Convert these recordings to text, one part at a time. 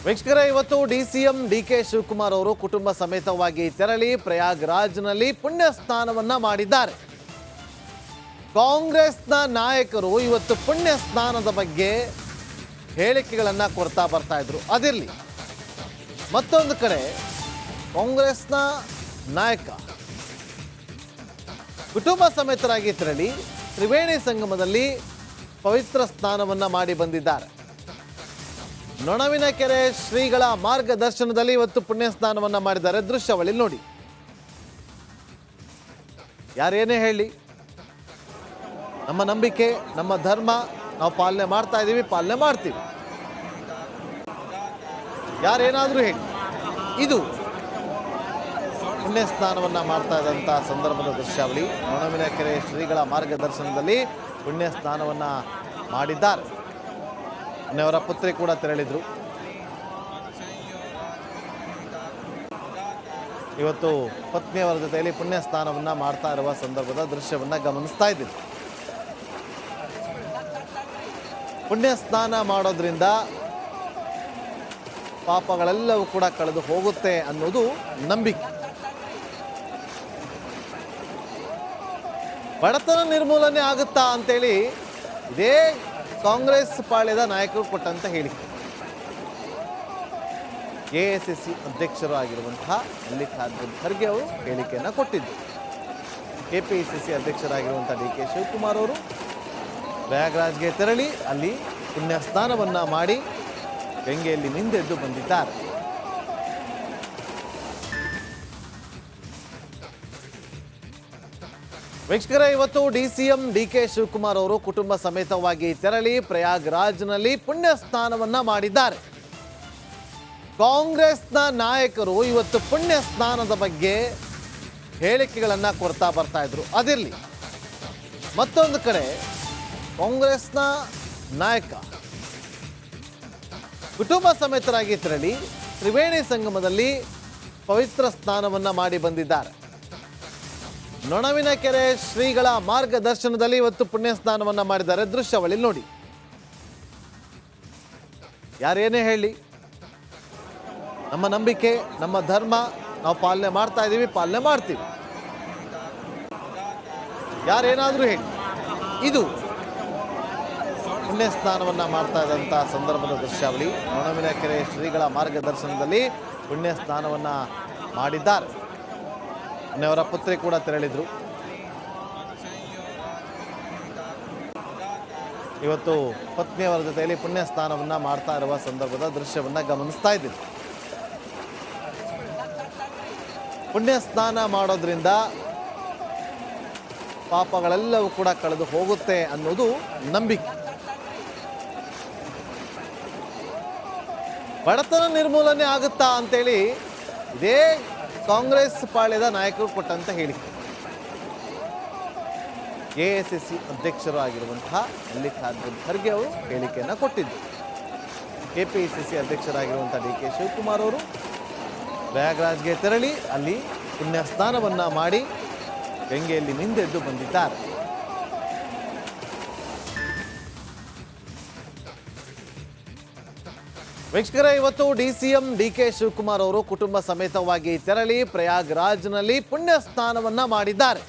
ವೀಕ್ಷಕರೇ, ಇವತ್ತು DCM DK Shivakumar ಅವರು ಕುಟುಂಬ ಸಮೇತವಾಗಿ ತೆರಳಿ ಪ್ರಯಾಗ್ರಾಜ್ನಲ್ಲಿ ಪುಣ್ಯ ಸ್ನಾನವನ್ನ ಮಾಡಿದ್ದಾರೆ. ಕಾಂಗ್ರೆಸ್ನ ನಾಯಕರು ಇವತ್ತು ಪುಣ್ಯ ಸ್ನಾನದ ಬಗ್ಗೆ ಹೇಳಿಕೆಗಳನ್ನ ಕೊಡ್ತಾ ಬರ್ತಾ ಇದ್ರು. ಅದಿರಲಿ, ಮತ್ತೊಂದು ಕಡೆ ಕಾಂಗ್ರೆಸ್ನ ನಾಯಕ ಕುಟುಂಬ ಸಮೇತರಾಗಿ ತೆರಳಿ ತ್ರಿವೇಣಿ ಸಂಗಮದಲ್ಲಿ ಪವಿತ್ರ ಸ್ನಾನವನ್ನ ಮಾಡಿ ಬಂದಿದ್ದಾರೆ. ನೊಣವಿನಕೆರೆ ಶ್ರೀಗಳ ಮಾರ್ಗದರ್ಶನದಲ್ಲಿ ಇವತ್ತು ಪುಣ್ಯ ಸ್ನಾನವನ್ನ ಮಾಡಿದ್ದಾರೆ. ದೃಶ್ಯಾವಳಿ ನೋಡಿ. ಯಾರೇನೇ ಹೇಳಿ, ನಮ್ಮ ನಂಬಿಕೆ, ನಮ್ಮ ಧರ್ಮ ನಾವು ಪಾಲನೆ ಮಾಡ್ತಾ ಇದ್ದೀವಿ, ಪಾಲನೆ ಮಾಡ್ತೀವಿ. ಯಾರೇನಾದರೂ ಹೇಳಿ, ಇದು ಪುಣ್ಯ ಸ್ನಾನವನ್ನ ಮಾಡ್ತಾ ಇದ್ದಂಥ ಸಂದರ್ಭದ ದೃಶ್ಯಾವಳಿ. ನೊಣವಿನಕೆರೆ ಶ್ರೀಗಳ ಮಾರ್ಗದರ್ಶನದಲ್ಲಿ ಪುಣ್ಯ ಸ್ನಾನವನ್ನ ಮಾಡಿದ್ದಾರೆ. ಅವರ ಪುತ್ರಿ ಕೂಡ ತೆರಳಿದ್ರು. ಇವತ್ತು ಪತ್ನಿಯವರ ಜೊತೆಯಲ್ಲಿ ಪುಣ್ಯ ಸ್ನಾನವನ್ನ ಮಾಡ್ತಾ ಇರುವ ಸಂದರ್ಭದ ದೃಶ್ಯವನ್ನ ಗಮನಿಸ್ತಾ ಇದ್ದೀವಿ. ಪುಣ್ಯ ಸ್ನಾನ ಮಾಡೋದ್ರಿಂದ ಪಾಪಗಳೆಲ್ಲವೂ ಕೂಡ ಕಳೆದು ಹೋಗುತ್ತೆ ಅನ್ನೋದು ನಂಬಿಕೆ. ಬಡತನ ನಿರ್ಮೂಲನೆ ಆಗುತ್ತಾ ಅಂತೇಳಿ ಇದೇ ಕಾಂಗ್ರೆಸ್ ಪಾಳ್ಯದ ನಾಯಕರು ಕೊಟ್ಟಂತ ಹೇಳಿಕೆ. ಎಐಸಿಸಿ ಅಧ್ಯಕ್ಷರು ಆಗಿರುವಂತಹ ಮಲ್ಲಿಕಾರ್ಜುನ್ ಖರ್ಗೆ ಅವರು ಹೇಳಿಕೆಯನ್ನು ಕೊಟ್ಟಿದ್ದು. ಕೆಪಿಸಿಸಿ ಅಧ್ಯಕ್ಷರಾಗಿರುವಂತಹ ಡಿಕೆ ಶಿವಕುಮಾರ್ ಅವರು ಪ್ರಯಾಗ್ರಾಜ್ಗೆ ತೆರಳಿ ಅಲ್ಲಿ ಪುಣ್ಯ ಸ್ನಾನವನ್ನ ಮಾಡಿ ಗಂಗೆಯಲ್ಲಿ ಮಿಂದೆದ್ದು ಬಂದಿದ್ದಾರೆ. ವೀಕ್ಷಕರೇ, ಇವತ್ತು ಡಿಸಿಎಂ ಡಿಕೆ ಶಿವಕುಮಾರ್ ಅವರು ಕುಟುಂಬ ಸಮೇತವಾಗಿ ತೆರಳಿ ಪ್ರಯಾಗ್ರಾಜ್ನಲ್ಲಿ ಪುಣ್ಯ ಸ್ನಾನವನ್ನ ಮಾಡಿದ್ದಾರೆ. ಕಾಂಗ್ರೆಸ್ನ ನಾಯಕರು ಇವತ್ತು ಪುಣ್ಯ ಸ್ನಾನದ ಬಗ್ಗೆ ಹೇಳಿಕೆಗಳನ್ನ ಕೊಡ್ತಾ ಬರ್ತಾ ಇದ್ರು. ಅದಿರಲಿ, ಮತ್ತೊಂದು ಕಡೆ ಕಾಂಗ್ರೆಸ್ನ ನಾಯಕ ಕುಟುಂಬ ಸಮೇತರಾಗಿ ತೆರಳಿ ತ್ರಿವೇಣಿ ಸಂಗಮದಲ್ಲಿ ಪವಿತ್ರ ಸ್ನಾನವನ್ನ ಮಾಡಿ ಬಂದಿದ್ದಾರೆ. ನೊಣವಿನಕೆರೆ ಶ್ರೀಗಳ ಮಾರ್ಗದರ್ಶನದಲ್ಲಿ ಇವತ್ತು ಪುಣ್ಯ ಸ್ನಾನವನ್ನ ಮಾಡಿದ್ದಾರೆ. ದೃಶ್ಯಾವಳಿ ನೋಡಿ. ಯಾರೇನೇ ಹೇಳಿ, ನಮ್ಮ ನಂಬಿಕೆ, ನಮ್ಮ ಧರ್ಮ ನಾವು ಪಾಲನೆ ಮಾಡ್ತಾ ಇದ್ದೀವಿ, ಪಾಲನೆ ಮಾಡ್ತೀವಿ. ಯಾರೇನಾದರೂ ಹೇಳಿ, ಇದು ಪುಣ್ಯ ಸ್ನಾನವನ್ನ ಮಾಡ್ತಾ ಇದ್ದಂಥ ಸಂದರ್ಭದ ದೃಶ್ಯಾವಳಿ. ನೊಣವಿನಕೆರೆ ಶ್ರೀಗಳ ಮಾರ್ಗದರ್ಶನದಲ್ಲಿ ಪುಣ್ಯ ಸ್ನಾನವನ್ನ ಮಾಡಿದ್ದಾರೆ. ಅವರ ಪುತ್ರಿ ಕೂಡ ತೆರಳಿದ್ರು. ಇವತ್ತು ಪತ್ನಿಯವರ ಜೊತೆಯಲ್ಲಿ ಪುಣ್ಯ ಸ್ನಾನವನ್ನ ಮಾಡ್ತಾ ಇರುವ ಸಂದರ್ಭದ ದೃಶ್ಯವನ್ನ ಗಮನಿಸ್ತಾ ಇದ್ದೀವಿ. ಪುಣ್ಯ ಸ್ನಾನ ಮಾಡೋದ್ರಿಂದ ಪಾಪಗಳೆಲ್ಲವೂ ಕೂಡ ಕಳೆದು ಹೋಗುತ್ತೆ ಅನ್ನೋದು ನಂಬಿಕೆ. ಬಡತನ ನಿರ್ಮೂಲನೆ ಆಗುತ್ತಾ ಅಂತೇಳಿ ಇದೇ ಕಾಂಗ್ರೆಸ್ ಪಾಳ್ಯದ ನಾಯಕರು ಕೊಟ್ಟಂತ ಹೇಳಿಕೆ. ಎಐಸಿಸಿ ಅಧ್ಯಕ್ಷರು ಆಗಿರುವಂತಹ ಮಲ್ಲಿಕಾರ್ಜುನ್ ಖರ್ಗೆ ಅವರು ಹೇಳಿಕೆಯನ್ನು ಕೊಟ್ಟಿದ್ದು. ಕೆಪಿಸಿಸಿ ಅಧ್ಯಕ್ಷರಾಗಿರುವಂತಹ ಡಿಕೆ ಶಿವಕುಮಾರ್ ಅವರು ಪ್ರಯಾಗ್ರಾಜ್ಗೆ ತೆರಳಿ ಅಲ್ಲಿ ಪುಣ್ಯ ಸ್ನಾನವನ್ನ ಮಾಡಿ ಗಂಗೆಯಲ್ಲಿ ಮಿಂದೆದ್ದು ಬಂದಿದ್ದಾರೆ. ವೀಕ್ಷಕರೇ, ಇವತ್ತು ಡಿಸಿಎಂ ಡಿಕೆ ಶಿವಕುಮಾರ್ ಅವರು ಕುಟುಂಬ ಸಮೇತವಾಗಿ ತೆರಳಿ ಪ್ರಯಾಗ್ರಾಜ್ನಲ್ಲಿ ಪುಣ್ಯ ಸ್ನಾನವನ್ನ ಮಾಡಿದ್ದಾರೆ.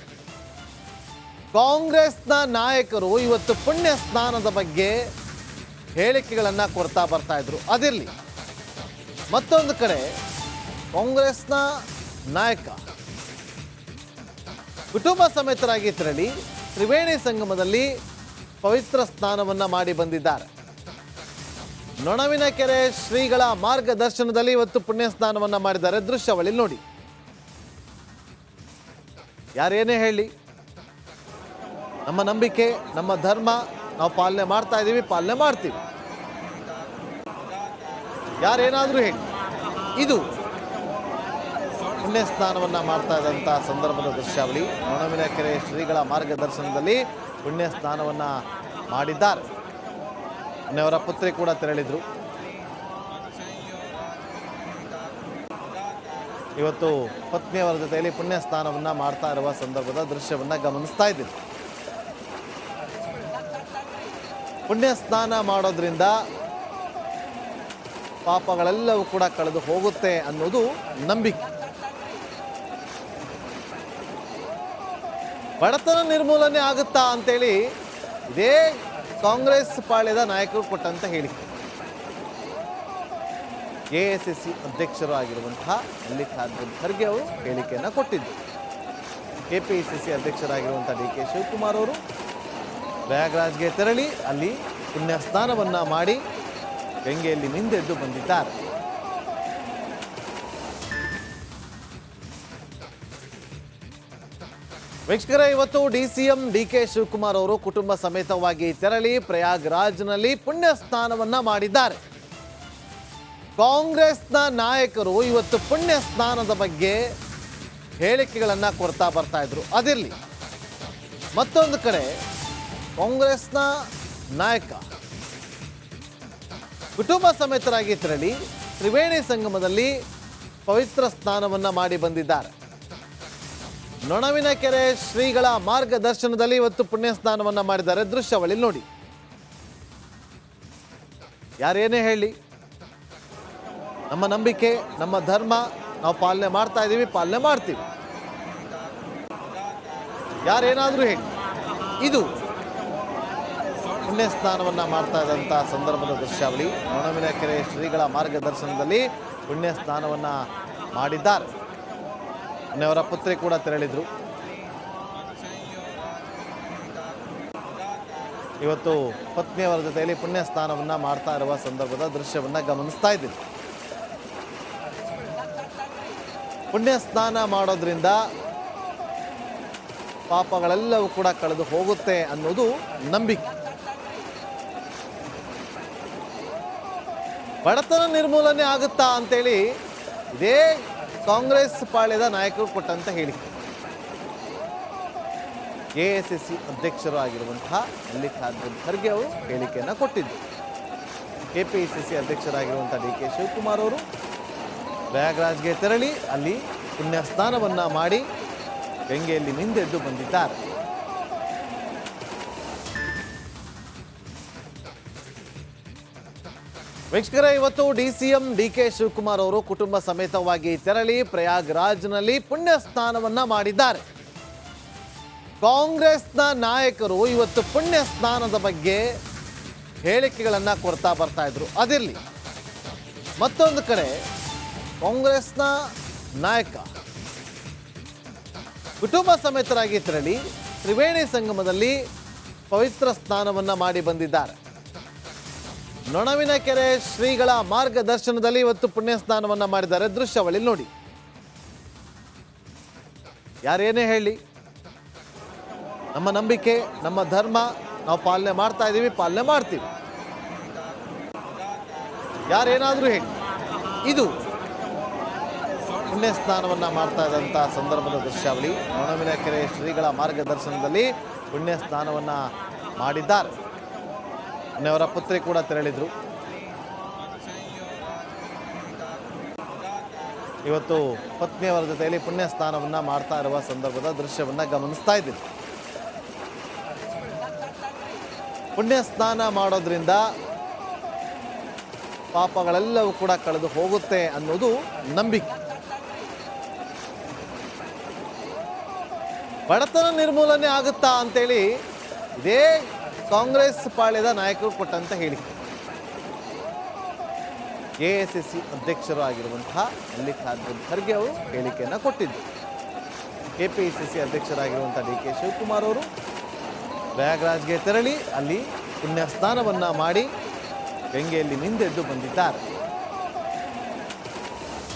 ಕಾಂಗ್ರೆಸ್ನ ನಾಯಕರು ಇವತ್ತು ಪುಣ್ಯ ಸ್ನಾನದ ಬಗ್ಗೆ ಹೇಳಿಕೆಗಳನ್ನ ಕೊಡ್ತಾ ಬರ್ತಾ ಇದ್ರು. ಅದಿರಲಿ, ಮತ್ತೊಂದು ಕಡೆ ಕಾಂಗ್ರೆಸ್ನ ನಾಯಕ ಕುಟುಂಬ ಸಮೇತರಾಗಿ ತೆರಳಿ ತ್ರಿವೇಣಿ ಸಂಗಮದಲ್ಲಿ ಪವಿತ್ರ ಸ್ನಾನವನ್ನ ಮಾಡಿ ಬಂದಿದ್ದಾರೆ. ನೊಣವಿನಕೆರೆ ಶ್ರೀಗಳ ಮಾರ್ಗದರ್ಶನದಲ್ಲಿ ಇವತ್ತು ಪುಣ್ಯ ಸ್ನಾನವನ್ನ ಮಾಡಿದ್ದಾರೆ. ದೃಶ್ಯಾವಳಿ ನೋಡಿ. ಯಾರೇನೇ ಹೇಳಿ, ನಮ್ಮ ನಂಬಿಕೆ, ನಮ್ಮ ಧರ್ಮ ನಾವು ಪಾಲನೆ ಮಾಡ್ತಾ ಇದ್ದೀವಿ, ಪಾಲನೆ ಮಾಡ್ತೀವಿ. ಯಾರೇನಾದರೂ ಹೇಳಿ, ಇದು ಪುಣ್ಯ ಸ್ನಾನವನ್ನ ಮಾಡ್ತಾ ಇದ್ದಂಥ ಸಂದರ್ಭದ ದೃಶ್ಯಾವಳಿ. ನೊಣವಿನಕೆರೆ ಶ್ರೀಗಳ ಮಾರ್ಗದರ್ಶನದಲ್ಲಿ ಪುಣ್ಯ ಸ್ನಾನವನ್ನ ಮಾಡಿದ್ದಾರೆ. ಅವರ ಪುತ್ರಿ ಕೂಡ ತೆರಳಿದ್ರು. ಇವತ್ತು ಪತ್ನಿಯವರ ಜೊತೆಯಲ್ಲಿ ಪುಣ್ಯ ಸ್ನಾನವನ್ನ ಮಾಡ್ತಾ ಇರುವ ಸಂದರ್ಭದ ದೃಶ್ಯವನ್ನ ಗಮನಿಸ್ತಾ ಇದ್ದೀವಿ. ಪುಣ್ಯ ಸ್ನಾನ ಮಾಡೋದ್ರಿಂದ ಪಾಪಗಳೆಲ್ಲವೂ ಕೂಡ ಕಳೆದು ಹೋಗುತ್ತೆ ಅನ್ನೋದು ನಂಬಿಕೆ. ಬಡತನ ನಿರ್ಮೂಲನೆ ಆಗುತ್ತಾ ಅಂತೇಳಿ ಇದೇ ಕಾಂಗ್ರೆಸ್ ಪಾಳ್ಯದ ನಾಯಕರು ಕೊಟ್ಟಂತ ಹೇಳಿಕೆ. ಎಐಸಿಸಿ ಅಧ್ಯಕ್ಷರು ಆಗಿರುವಂತಹ ಮಲ್ಲಿಕಾರ್ಜುನ್ ಖರ್ಗೆ ಅವರು ಹೇಳಿಕೆಯನ್ನು ಕೊಟ್ಟಿದ್ದು. ಕೆಪಿಸಿಸಿ ಅಧ್ಯಕ್ಷರಾಗಿರುವಂಥ ಡಿ.ಕೆ. ಶಿವಕುಮಾರ್ ಅವರು ಪ್ರಯಾಗ್ರಾಜ್ಗೆ ತೆರಳಿ ಅಲ್ಲಿ ಪುಣ್ಯ ಸ್ನಾನವನ್ನು ಮಾಡಿ ಗಂಗೆಯಲ್ಲಿ ಮಿಂದೆದ್ದು ಬಂದಿದ್ದಾರೆ. ವೀಕ್ಷಕರೇ, ಇವತ್ತು ಡಿ.ಸಿ.ಎಂ ಡಿ.ಕೆ. ಶಿವಕುಮಾರ್ ಅವರು ಕುಟುಂಬ ಸಮೇತವಾಗಿ ತೆರಳಿ ಪ್ರಯಾಗ್ರಾಜ್ನಲ್ಲಿ ಪುಣ್ಯ ಸ್ನಾನವನ್ನ ಮಾಡಿದ್ದಾರೆ. ಕಾಂಗ್ರೆಸ್ನ ನಾಯಕರು ಇವತ್ತು ಪುಣ್ಯ ಸ್ನಾನದ ಬಗ್ಗೆ ಹೇಳಿಕೆಗಳನ್ನು ಕೊಡ್ತಾ ಬರ್ತಾ ಇದ್ರು. ಅದಿರಲಿ, ಮತ್ತೊಂದು ಕಡೆ ಕಾಂಗ್ರೆಸ್ನ ನಾಯಕ ಕುಟುಂಬ ಸಮೇತರಾಗಿ ತೆರಳಿ ತ್ರಿವೇಣಿ ಸಂಗಮದಲ್ಲಿ ಪವಿತ್ರ ಸ್ನಾನವನ್ನು ಮಾಡಿ ಬಂದಿದ್ದಾರೆ. ನೊಣವಿನಕೆರೆ ಶ್ರೀಗಳ ಮಾರ್ಗದರ್ಶನದಲ್ಲಿ ಇವತ್ತು ಪುಣ್ಯ ಸ್ನಾನವನ್ನು ಮಾಡಿದ್ದಾರೆ. ದೃಶ್ಯಾವಳಿ ನೋಡಿ. ಯಾರೇನೇ ಹೇಳಿ, ನಮ್ಮ ನಂಬಿಕೆ, ನಮ್ಮ ಧರ್ಮ ನಾವು ಪಾಲನೆ ಮಾಡ್ತಾ ಇದ್ದೀವಿ, ಪಾಲನೆ ಮಾಡ್ತೀವಿ. ಯಾರೇನಾದರೂ ಹೇಳಿ, ಇದು ಪುಣ್ಯ ಸ್ನಾನವನ್ನು ಮಾಡ್ತಾ ಇದ್ದಂಥ ಸಂದರ್ಭದ ದೃಶ್ಯಾವಳಿ. ನೊಣವಿನಕೆರೆ ಶ್ರೀಗಳ ಮಾರ್ಗದರ್ಶನದಲ್ಲಿ ಪುಣ್ಯ ಸ್ನಾನವನ್ನು ಮಾಡಿದ್ದಾರೆ. ಅವರ ಪುತ್ರಿ ಕೂಡ ತೆರಳಿದ್ರು. ಇವತ್ತು ಪತ್ನಿಯವರ ಜೊತೆಯಲ್ಲಿ ಪುಣ್ಯ ಸ್ನಾನವನ್ನು ಮಾಡ್ತಾ ಇರುವ ಸಂದರ್ಭದ ದೃಶ್ಯವನ್ನು ಗಮನಿಸ್ತಾ ಇದ್ದೀವಿ. ಪುಣ್ಯ ಸ್ನಾನ ಮಾಡೋದ್ರಿಂದ ಪಾಪಗಳೆಲ್ಲವೂ ಕೂಡ ಕಳೆದು ಹೋಗುತ್ತೆ ಅನ್ನೋದು ನಂಬಿಕೆ. ಬಡತನ ನಿರ್ಮೂಲನೆ ಆಗುತ್ತಾ ಅಂತೇಳಿ ಇದೇ ಕಾಂಗ್ರೆಸ್ ಪಾಳ್ಯದ ನಾಯಕರು ಕೊಟ್ಟಂತ ಹೇಳಿಕೆ. ಎಐಸಿಸಿ ಅಧ್ಯಕ್ಷರು ಆಗಿರುವಂತಹ ಮಲ್ಲಿಕಾರ್ಜುನ್ ಖರ್ಗೆ ಅವರು ಹೇಳಿಕೆಯನ್ನು ಕೊಟ್ಟಿದ್ದು. ಕೆಪಿಸಿಸಿ ಅಧ್ಯಕ್ಷರಾಗಿರುವಂಥ ಡಿ.ಕೆ. ಶಿವಕುಮಾರ್ ಅವರು ಪ್ರಯಾಗ್ರಾಜ್ಗೆ ತೆರಳಿ ಅಲ್ಲಿ ಪುಣ್ಯ ಸ್ನಾನವನ್ನು ಮಾಡಿ ಗಂಗೆಯಲ್ಲಿ ಮಿಂದೆದ್ದು ಬಂದಿದ್ದಾರೆ. ವೀಕ್ಷಕರೇ, ಇವತ್ತು ಡಿ.ಸಿ.ಎಂ ಡಿ.ಕೆ. ಶಿವಕುಮಾರ್ ಅವರು ಕುಟುಂಬ ಸಮೇತವಾಗಿ ತೆರಳಿ ಪ್ರಯಾಗ್ರಾಜ್ನಲ್ಲಿ ಪುಣ್ಯ ಸ್ನಾನವನ್ನ ಮಾಡಿದ್ದಾರೆ. ಕಾಂಗ್ರೆಸ್ನ ನಾಯಕರು ಇವತ್ತು ಪುಣ್ಯ ಸ್ನಾನದ ಬಗ್ಗೆ ಹೇಳಿಕೆಗಳನ್ನು ಕೊಡ್ತಾ ಬರ್ತಾ ಇದ್ರು. ಅದಿರಲಿ, ಮತ್ತೊಂದು ಕಡೆ ಕಾಂಗ್ರೆಸ್ನ ನಾಯಕ ಕುಟುಂಬ ಸಮೇತರಾಗಿ ತೆರಳಿ ತ್ರಿವೇಣಿ ಸಂಗಮದಲ್ಲಿ ಪವಿತ್ರ ಸ್ನಾನವನ್ನು ಮಾಡಿ ಬಂದಿದ್ದಾರೆ. ನೊಣವಿನಕೆರೆ ಶ್ರೀಗಳ ಮಾರ್ಗದರ್ಶನದಲ್ಲಿ ಇವತ್ತು ಪುಣ್ಯ ಸ್ನಾನವನ್ನು ಮಾಡಿದ್ದಾರೆ. ದೃಶ್ಯಾವಳಿ ನೋಡಿ. ಯಾರೇನೇ ಹೇಳಿ, ನಮ್ಮ ನಂಬಿಕೆ, ನಮ್ಮ ಧರ್ಮ ನಾವು ಪಾಲನೆ ಮಾಡ್ತಾ ಇದ್ದೀವಿ, ಪಾಲನೆ ಮಾಡ್ತೀವಿ. ಯಾರೇನಾದರೂ ಹೇಳಿ, ಇದು ಪುಣ್ಯ ಸ್ನಾನವನ್ನು ಮಾಡ್ತಾ ಇದ್ದಂಥ ಸಂದರ್ಭದ ದೃಶ್ಯಾವಳಿ. ನೊಣವಿನಕೆರೆ ಶ್ರೀಗಳ ಮಾರ್ಗದರ್ಶನದಲ್ಲಿ ಪುಣ್ಯ ಸ್ನಾನವನ್ನು ಮಾಡಿದ್ದಾರೆ. ಅವರ ಪುತ್ರಿ ಕೂಡ ತೆರಳಿದ್ರು. ಇವತ್ತು ಪತ್ನಿಯವರ ಜೊತೆಯಲ್ಲಿ ಪುಣ್ಯ ಸ್ನಾನವನ್ನು ಮಾಡ್ತಾ ಇರುವ ಸಂದರ್ಭದ ದೃಶ್ಯವನ್ನು ಗಮನಿಸ್ತಾ ಇದ್ದೀವಿ. ಪುಣ್ಯ ಸ್ನಾನ ಮಾಡೋದ್ರಿಂದ ಪಾಪಗಳೆಲ್ಲವೂ ಕೂಡ ಕಳೆದು ಹೋಗುತ್ತೆ ಅನ್ನೋದು ನಂಬಿಕೆ. ಬಡತನ ನಿರ್ಮೂಲನೆ ಆಗುತ್ತಾ ಅಂತೇಳಿ ಇದೇ ಕಾಂಗ್ರೆಸ್ ಪಾಳ್ಯದ ನಾಯಕರು ಕೊಟ್ಟಂತ ಹೇಳಿಕೆ. ಎಐಸಿಸಿ ಅಧ್ಯಕ್ಷರು ಆಗಿರುವಂತಹ ಮಲ್ಲಿಕಾರ್ಜುನ್ ಖರ್ಗೆ ಅವರು ಹೇಳಿಕೆಯನ್ನು ಕೊಟ್ಟಿದ್ದು. ಕೆಪಿಸಿಸಿ ಅಧ್ಯಕ್ಷರಾಗಿರುವಂಥ ಡಿ.ಕೆ. ಶಿವಕುಮಾರ್ ಅವರು ಪ್ರಯಾಗ್ರಾಜ್ಗೆ ತೆರಳಿ ಅಲ್ಲಿ ಪುಣ್ಯ ಸ್ನಾನವನ್ನು ಮಾಡಿ ಗಂಗೆಯಲ್ಲಿ ಮಿಂದೆದ್ದು ಬಂದಿದ್ದಾರೆ.